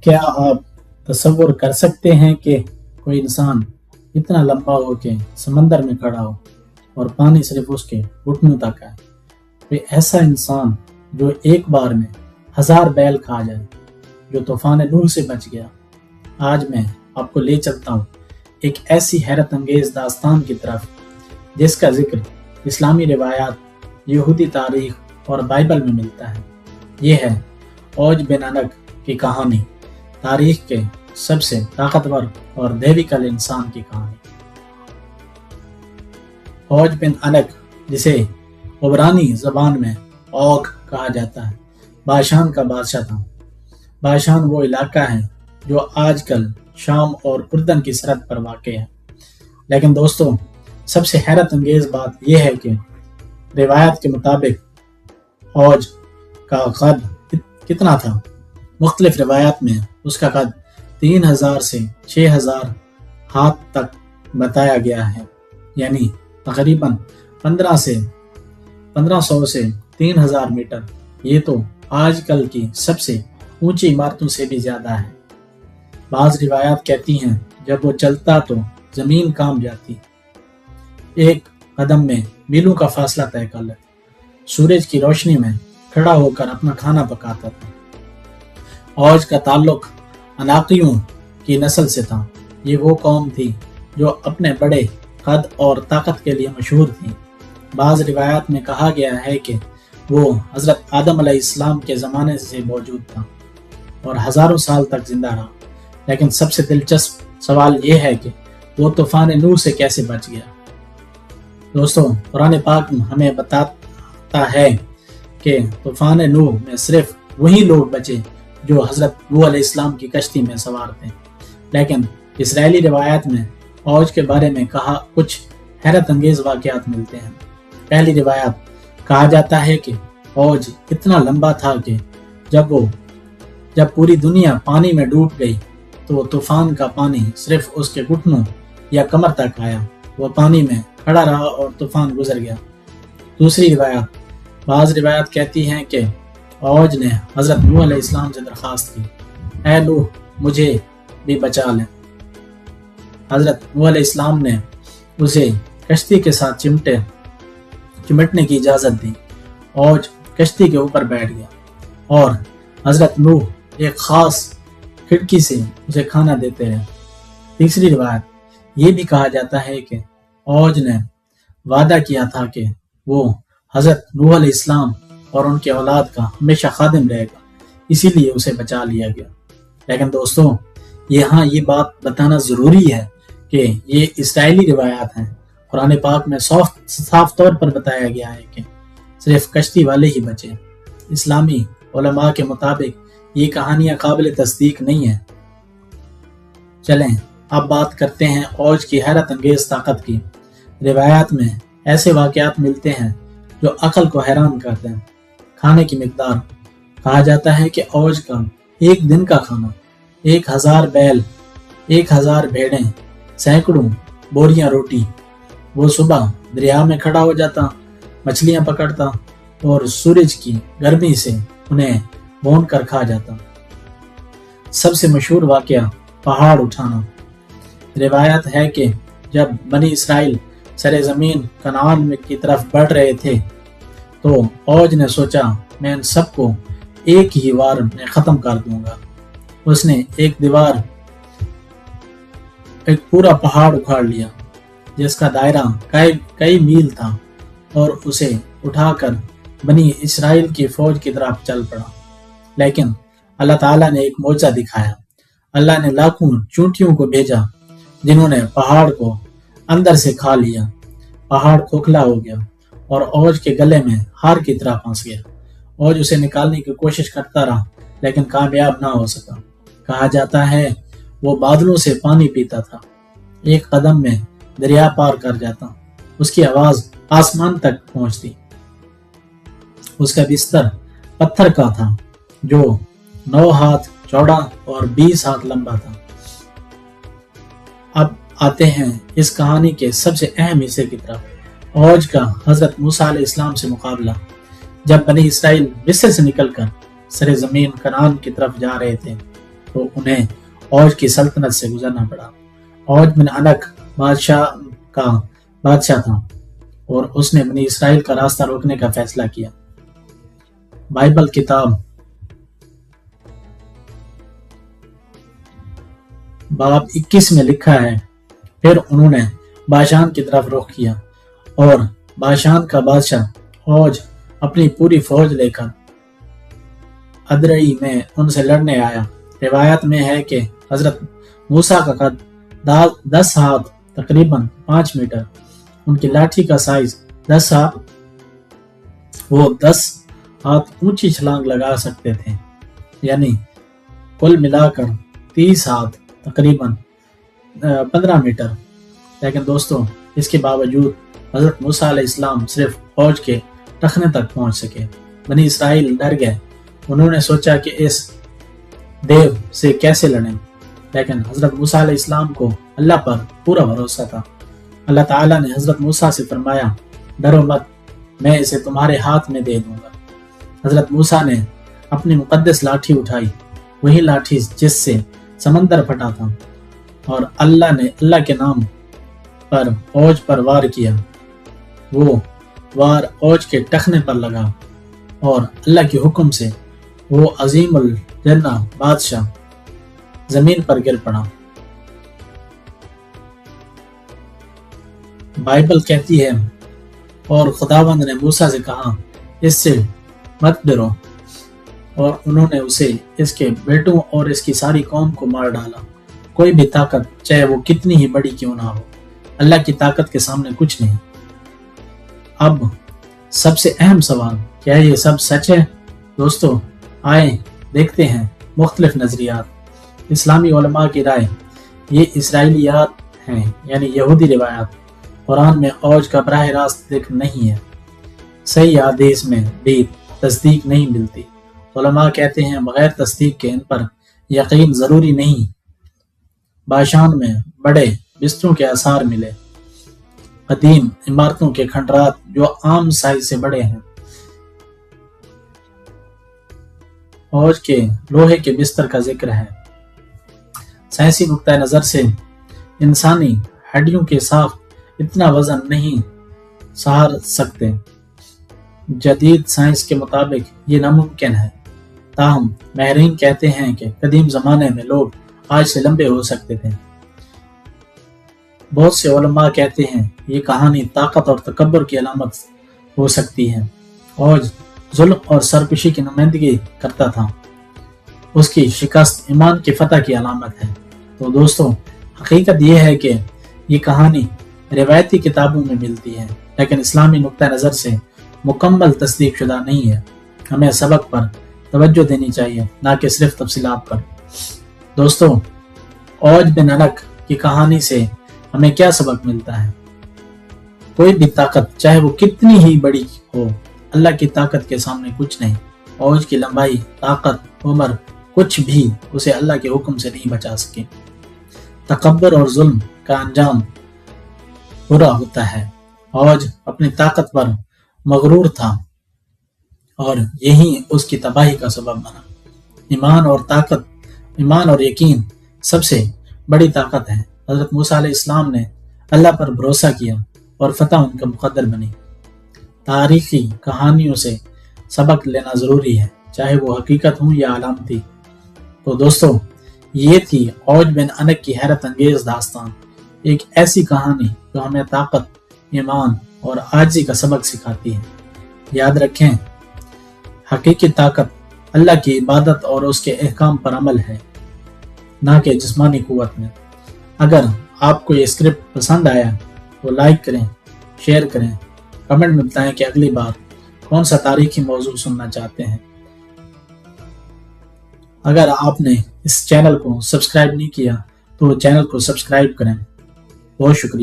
क्या आप तसव्वुर कर सकते हैं कि कोई इंसान इतना लंबा हो के समंदर में खड़ा हो और पानी सिर्फ उसके घुटनों तक है। कोई ऐसा इंसान जो एक बार में 1000 बैल खा जाए, जो तूफान नूह से बच गया। आज मैं आपको ले चलता हूँ एक ऐसी हैरत अंगेज दास्तान की तरफ जिसका जिक्र इस्लामी रिवायात, यहूदी तारीख और बाइबल में मिलता है। ये है औज बिन अनक की कहानी, तारीख के सबसे ताकतवर और दैविकल इंसान की कहानी। औज बिन अनक, जिसे उबरानी जबान में औग कहा जाता है, बाशान का बादशाह था। बाशान वो इलाका है जो आजकल शाम और उर्दन की सरहद पर वाक़ है। लेकिन दोस्तों, सबसे हैरत अंगेज बात यह है कि रिवायत के मुताबिक औज का कद कितना था। मुख्तलिफ रिवायत में उसका कद 3000 से 6000 हाथ तक बताया गया है, यानी तकरीबन 1500 से 3000 मीटर। ये तो आजकल की सबसे ऊंची इमारतों से भी ज्यादा है। बाज रिवायात कहती हैं जब वो चलता तो जमीन कांप जाती, एक कदम में मीलों का फासला तय कर लेता। सूरज की रोशनी में खड़ा होकर अपना खाना पकाता था। औज का ताल्लुक अनाकियों की नस्ल से था। ये वो कौम थी जो अपने बड़े कद और ताकत के लिए मशहूर थी। बाज़ रिवायात में कहा गया है कि वो हज़रत आदम अलैहिस्सलाम के ज़माने से मौजूद था और हज़ारों साल तक जिंदा रहा। लेकिन सबसे दिलचस्प सवाल ये है कि वो तूफान नूह से कैसे बच गया। दोस्तों, कुरान पाक हमें बताता है कि तूफान नूह में सिर्फ वही लोग बचे जो हज़रत नूह अलैहिस्सलाम की कश्ती में सवार थे। लेकिन इस्राएली रिवायत में औज के बारे में कुछ हैरत अंगेज वाक़यात मिलते हैं। पहली रिवायत, कहा जाता है कि औज इतना लंबा था कि जब पूरी दुनिया पानी में डूब गई तो तूफान का पानी सिर्फ उसके घुटनों या कमर तक आया। वो पानी में खड़ा रहा और तूफान गुजर गया। दूसरी रिवायत, बाज़ रिवायत कहती हैं कि औज ने हज़रत नूह अलैहिस्सलाम से दरख्वास्त की, ऐ नूह, मुझे भी बचा लें। हज़रत नूह अलैहिस्सलाम ने उसे कश्ती के साथ चिमटने की इजाज़त दी। औज कश्ती के ऊपर बैठ गया और हज़रत नूह एक ख़ास खिड़की से उसे खाना देते रहे। तीसरी रिवायत, ये भी कहा जाता है कि औज ने वादा किया था कि वो हज़रत नूह अलैहिस्सलाम और उनके औलाद का हमेशा खादिम रहेगा, इसीलिए उसे बचा लिया गया। लेकिन दोस्तों, यहाँ ये बात बताना ज़रूरी है कि ये इस्राएली रिवायात हैं। कुरान पाक में साफ तौर पर बताया गया है कि सिर्फ कश्ती वाले ही बचे। इस्लामी उलमा के मुताबिक ये कहानियाँ काबिल तस्दीक नहीं है। चलें अब बात करते हैं औज की हैरत अंगेज ताकत की। रिवायात में ऐसे वाक़यात मिलते हैं जो अक्ल को हैरान करते हैं। खाने की मिकदार, कहा जाता है कि औज का एक दिन का खाना 1000 बैल, 1000 भेड़ें, सैकड़ों बोरियां रोटी। वो सुबह दरिया में खड़ा हो जाता, मछलियां पकड़ता और सूरज की गर्मी से उन्हें भून कर खा जाता। सबसे मशहूर वाक़या पहाड़ उठाना। रिवायत है कि जब बनी इसराइल सरे ज़मीन कनान की तरफ बढ़ रहे थे तो औज ने सोचा, मैं इन सबको एक ही वार में ख़त्म कर दूंगा। उसने एक पूरा पहाड़ उखाड़ लिया जिसका दायरा कई मील था और उसे उठाकर बनी इसराइल की फौज की तरफ चल पड़ा। लेकिन अल्लाह ताला ने एक मौजज़ा दिखाया। अल्लाह ने लाखों चींटियों को भेजा जिन्होंने पहाड़ को अंदर से खा लिया। पहाड़ खोखला हो गया और औज के गले में हार की तरह फंस गया। औज उसे निकालने की कोशिश करता रहा लेकिन कामयाब ना हो सका। कहा जाता है वो बादलों से पानी पीता था, एक कदम में दरिया पार कर जाता, उसकी आवाज आसमान तक पहुंचती। उसका बिस्तर पत्थर का था जो 9 हाथ चौड़ा और 20 हाथ लंबा था। अब आते हैं इस कहानी के सबसे अहम हिस्से की तरफ। औज का हजरत मूसा अलैहिस्सलाम से मुकाबला। जब बनी इसराइल मिस्र से निकलकर सरे जमीन कनान की तरफ जा रहे थे तो उन्हें औज की सल्तनत से गुजरना पड़ा। औज बिन अनक बादशाह था और उसने बनी इसराइल का रास्ता रोकने का फैसला किया। बाइबल किताब बाब 21 में लिखा है, फिर उन्होंने बाशान की तरफ रुख किया और बाशान का बादशाह औज अपनी पूरी फौज लेकर अदरई में उनसे लड़ने आया। रिवायत में है कि हजरत मूसा का कद 10 हाथ तकरीबन 5 मीटर, उनकी लाठी का साइज 10 हाथ, वो 10 हाथ ऊंची छलांग लगा सकते थे, यानी कुल मिलाकर 30 हाथ तकरीबन 15 मीटर। लेकिन दोस्तों, इसके बावजूद हजरत मूसा अलैहिस्सलाम सिर्फ फौज के टखने तक पहुंच सके। बनी इसराइल डर गए। उन्होंने सोचा कि इस देव से कैसे लड़ें, लेकिन हजरत मूसा अलैहिस्सलाम को अल्लाह पर पूरा भरोसा था। अल्लाह ताला ने हजरत मूसा से फरमाया, डरो मत, मैं इसे तुम्हारे हाथ में दे दूंगा। हजरत मूसा ने अपनी मुकद्दस लाठी उठाई, वही लाठी जिससे समंदर फटा था, और अल्लाह ने अल्लाह के नाम पर औज पर वार किया। वो वार औज के टखने पर लगा और अल्लाह के हुक्म से वो अजीमुल जन्ना बादशाह जमीन पर गिर पड़ा। बाइबल कहती है, और खुदावंद ने मूसा से कहा, इससे मत डरो, और उन्होंने उसे, इसके बेटों और इसकी सारी कौम को मार डाला। कोई भी ताकत, चाहे वो कितनी ही बड़ी क्यों ना हो, अल्लाह की ताकत के सामने कुछ नहीं। अब सबसे अहम सवाल, क्या ये सब सच है? दोस्तों, आए देखते हैं मुख्तलिफ नजरियात। इस्लामी उलमा की राय, ये इसराइलियात हैं, यानी यहूदी रिवायात। कुरान में औज का बराह रास्त जिक्र नहीं है। सही हदीस में भी तस्दीक नहीं मिलती। उलमा कहते हैं बगैर तस्दीक के इन पर यकीन जरूरी नहीं। बाशान में बड़े बिस्तरों के आसार मिले, कदीम इमारतों के खंडरात जो आम साइज से बड़े हैं, औज के लोहे के बिस्तर का जिक्र है। साइंसी नुक्ता नजर से इंसानी हड्डियों के साथ इतना वजन नहीं सहार सकते। जदीद साइंस के मुताबिक ये नामुमकिन है। ताहम माहिरीन कहते हैं कि कदीम जमाने में लोग आज से लंबे हो सकते थे। बहुत से उलमा कहते हैं ये कहानी ताकत और तकब्बुर की अलामत हो सकती है। औज जुल्म और सरकशी की नुमाइंदगी करता था, उसकी शिकस्त ईमान की फतह की अलामत है। तो दोस्तों, हकीकत यह है कि ये कहानी रिवायती किताबों में मिलती है, लेकिन इस्लामी नुक्ता नज़र से मुकम्मल तस्दीक शुदा नहीं है। हमें सबक पर तवज्जो देनी चाहिए, ना कि सिर्फ तफसीलात पर। दोस्तों, औज बिन अनक की कहानी से हमें क्या सबक मिलता है? कोई भी ताकत, चाहे वो कितनी ही बड़ी हो, अल्लाह की ताकत के सामने कुछ नहीं। औज की लंबाई, ताकत, उम्र, कुछ भी उसे अल्लाह के हुक्म से नहीं बचा सके। तकब्बुर और जुल्म का अंजाम बुरा होता है। औज अपनी ताकत पर मगरूर था और यही उसकी तबाही का सबब बना। ईमान और यकीन सबसे बड़ी ताकत है। हजरत मूसा अलैहिस्सलाम ने अल्लाह पर भरोसा किया और फतह उनका मुकद्दर बनी। तारीखी कहानियों से सबक लेना जरूरी है, चाहे वो हकीकत हो या अलामती। तो दोस्तों, ये थी औज बिन अनक की हैरत अंगेज दास्तान, एक ऐसी कहानी जो हमें ताकत, ईमान और आजिज़ी का सबक सिखाती है। याद रखें, हकीकी ताकत अल्लाह की इबादत और उसके अहकाम पर अमल है, ना कि जिस्मानी कुव्वत में। अगर आपको ये स्क्रिप्ट पसंद आया तो लाइक करें, शेयर करें, कमेंट में बताएं कि अगली बार कौन सा तारीखी मौजू सुनना चाहते हैं। अगर आपने इस चैनल को सब्सक्राइब नहीं किया तो चैनल को सब्सक्राइब करें। बहुत शुक्रिया।